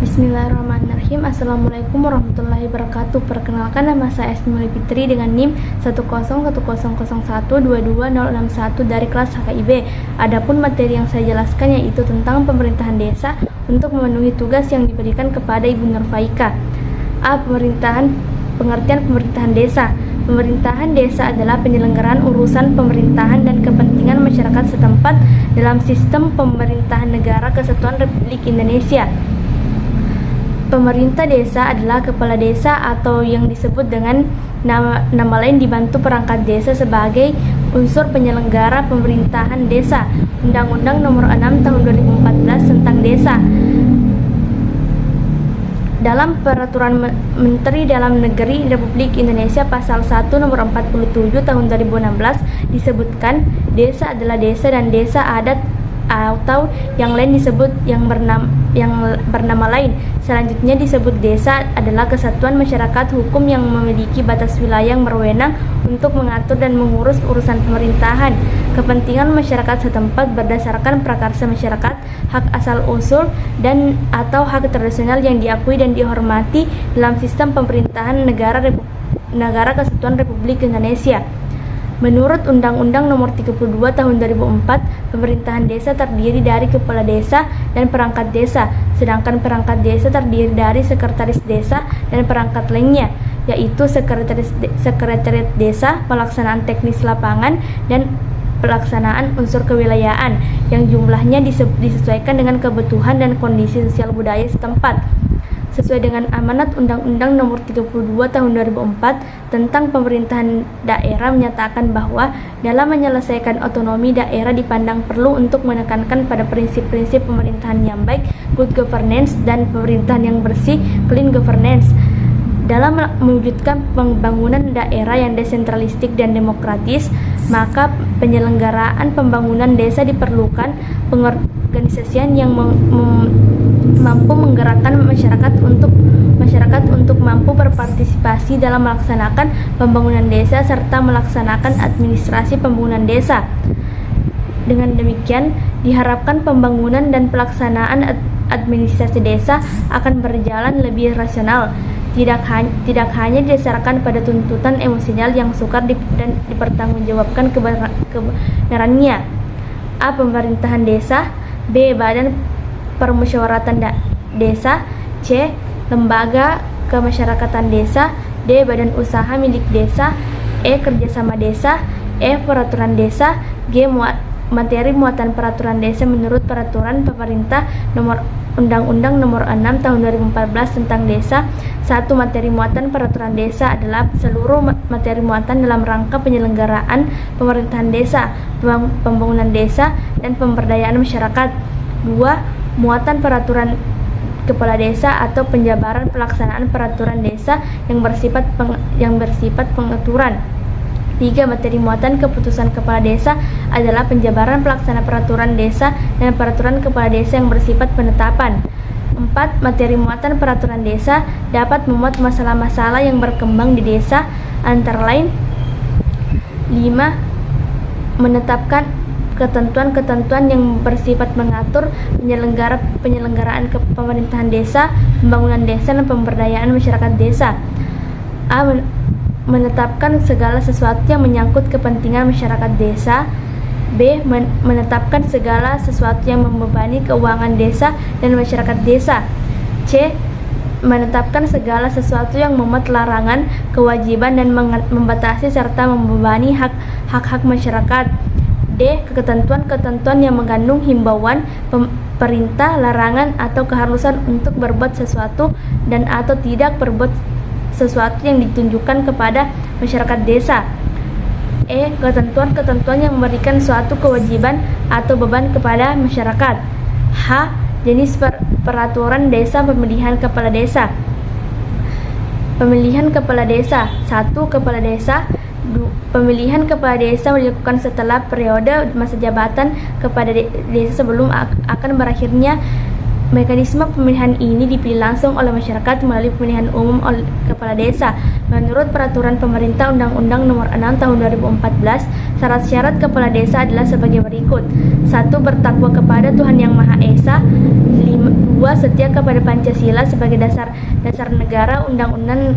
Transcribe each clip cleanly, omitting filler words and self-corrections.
Bismillahirrahmanirrahim. Assalamualaikum warahmatullahi wabarakatuh. Perkenalkan, nama saya Esmili Fitri dengan NIM 10100122061 dari kelas HKIB. Adapun materi yang saya jelaskan yaitu tentang pemerintahan desa untuk memenuhi tugas yang diberikan kepada Ibu Nurfaika. Pengertian pemerintahan desa. Pemerintahan desa adalah penyelenggaraan urusan pemerintahan dan kepentingan masyarakat setempat dalam sistem pemerintahan negara Kesatuan Republik Indonesia. Pemerintah desa adalah kepala desa atau yang disebut dengan nama lain dibantu perangkat desa sebagai unsur penyelenggara pemerintahan desa. Undang-Undang Nomor 6 Tahun 2014 tentang Desa. Dalam Peraturan Menteri Dalam Negeri Republik Indonesia Pasal 1 Nomor 47 Tahun 2016 disebutkan desa adalah desa dan desa adat atau yang lain disebut yang bernama lain. Selanjutnya disebut desa adalah kesatuan masyarakat hukum yang memiliki batas wilayah yang berwenang untuk mengatur dan mengurus urusan pemerintahan, kepentingan masyarakat setempat berdasarkan prakarsa masyarakat, hak asal usul dan atau hak tradisional yang diakui dan dihormati dalam sistem pemerintahan negara Kesatuan Republik Indonesia. Menurut Undang-Undang Nomor 32 Tahun 2004, pemerintahan desa terdiri dari kepala desa dan perangkat desa, sedangkan perangkat desa terdiri dari sekretaris desa dan perangkat lainnya, yaitu sekretariat desa, pelaksanaan teknis lapangan, dan pelaksanaan unsur kewilayahan yang jumlahnya disesuaikan dengan kebutuhan dan kondisi sosial budaya setempat. Sesuai dengan amanat Undang-Undang Nomor 32 Tahun 2004 tentang pemerintahan daerah menyatakan bahwa dalam menyelesaikan otonomi daerah dipandang perlu untuk menekankan pada prinsip-prinsip pemerintahan yang baik, good governance, dan pemerintahan yang bersih, clean governance. Dalam mewujudkan pembangunan daerah yang desentralistik dan demokratis, maka penyelenggaraan pembangunan desa diperlukan pengorganisasian yang mampu menggerakkan masyarakat untuk mampu berpartisipasi dalam melaksanakan pembangunan desa serta melaksanakan administrasi pembangunan desa. Dengan demikian, diharapkan pembangunan dan pelaksanaan administrasi desa akan berjalan lebih rasional, tidak hanya didasarkan pada tuntutan emosional yang sukar dan dipertanggungjawabkan kebenarannya. A. Pemerintahan desa. B. Badan Permusyawaratan Desa. C. Lembaga Kemasyarakatan Desa. D. Badan Usaha Milik Desa. E. Kerjasama Desa. E. Peraturan Desa. G. Materi muatan peraturan desa menurut Peraturan Pemerintah Undang-Undang Nomor 6 Tahun 2014 tentang Desa. 1. Materi muatan peraturan desa adalah seluruh materi muatan dalam rangka penyelenggaraan pemerintahan desa, pembangunan desa, dan pemberdayaan masyarakat. 2. Muatan peraturan kepala desa atau penjabaran pelaksanaan peraturan desa yang bersifat pengaturan. 3. Materi muatan keputusan kepala desa adalah penjabaran pelaksana peraturan desa dan peraturan kepala desa yang bersifat penetapan. 4. Materi muatan peraturan desa dapat memuat masalah-masalah yang berkembang di desa, antara lain 5. Menetapkan ketentuan-ketentuan yang bersifat mengatur penyelenggaraan pemerintahan desa, pembangunan desa, dan pemberdayaan masyarakat desa. A. Menetapkan segala sesuatu yang menyangkut kepentingan masyarakat desa. B. Menetapkan segala sesuatu yang membebani keuangan desa dan masyarakat desa. C. Menetapkan segala sesuatu yang memuat larangan, kewajiban, dan membatasi serta membebani hak-hak masyarakat. D. Ketentuan-ketentuan yang mengandung himbauan, perintah, larangan, atau keharusan untuk berbuat sesuatu dan atau tidak berbuat sesuatu yang ditunjukkan kepada masyarakat desa. E. Ketentuan-ketentuan yang memberikan suatu kewajiban atau beban kepada masyarakat. H. Jenis peraturan desa. Pemilihan kepala desa. Pemilihan kepala desa. 1. Kepala desa. Pemilihan kepala desa dilakukan setelah periode masa jabatan kepala desa sebelum akan berakhirnya Mekanisme pemilihan ini dipilih langsung oleh masyarakat melalui pemilihan umum oleh kepala desa. Menurut peraturan pemerintah Undang-Undang Nomor 6 Tahun 2014, syarat-syarat kepala desa adalah sebagai berikut. 1. Bertakwa kepada Tuhan Yang Maha Esa. 2. Setia kepada Pancasila sebagai dasar negara, Undang-Undang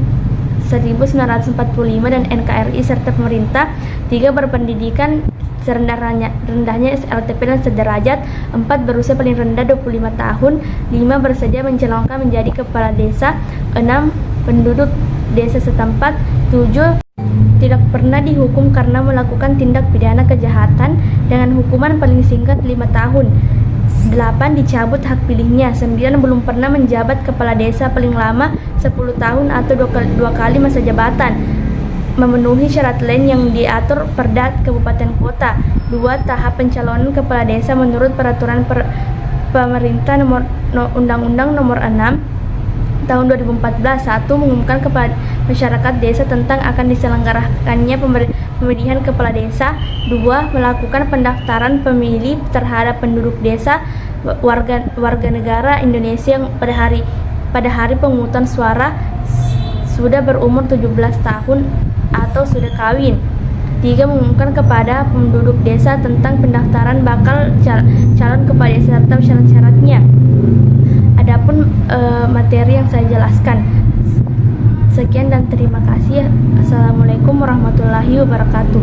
1945 dan NKRI serta pemerintah. 3. Berpendidikan serendah-rendahnya SLTP dan sederajat. 4. Berusia paling rendah 25 tahun. 5. Bersedia mencalonkan menjadi kepala desa. 6. Penduduk desa setempat. 7. Tidak pernah dihukum karena melakukan tindak pidana kejahatan dengan hukuman paling singkat 5 tahun. 8. Dicabut hak pilihnya. 9. Belum pernah menjabat kepala desa paling lama 10 tahun atau 2 kali masa jabatan. Memenuhi syarat lain yang diatur Perda Kabupaten Kota. 2. Tahap pencalonan kepala desa menurut peraturan pemerintah Undang-Undang Nomor 6 Tahun 2014. 1. Mengumumkan kepada masyarakat desa tentang akan diselenggarakannya pemilihan kepala desa. 2. Melakukan pendaftaran pemilih terhadap penduduk desa warga negara Indonesia yang pada hari pemungutan suara sudah berumur 17 tahun atau sudah kawin. 3. Mengumumkan kepada penduduk desa tentang pendaftaran bakal calon kepala desa serta syarat-syaratnya. Adapun materi yang saya jelaskan. Sekian dan terima kasih. Assalamualaikum warahmatullahi wabarakatuh.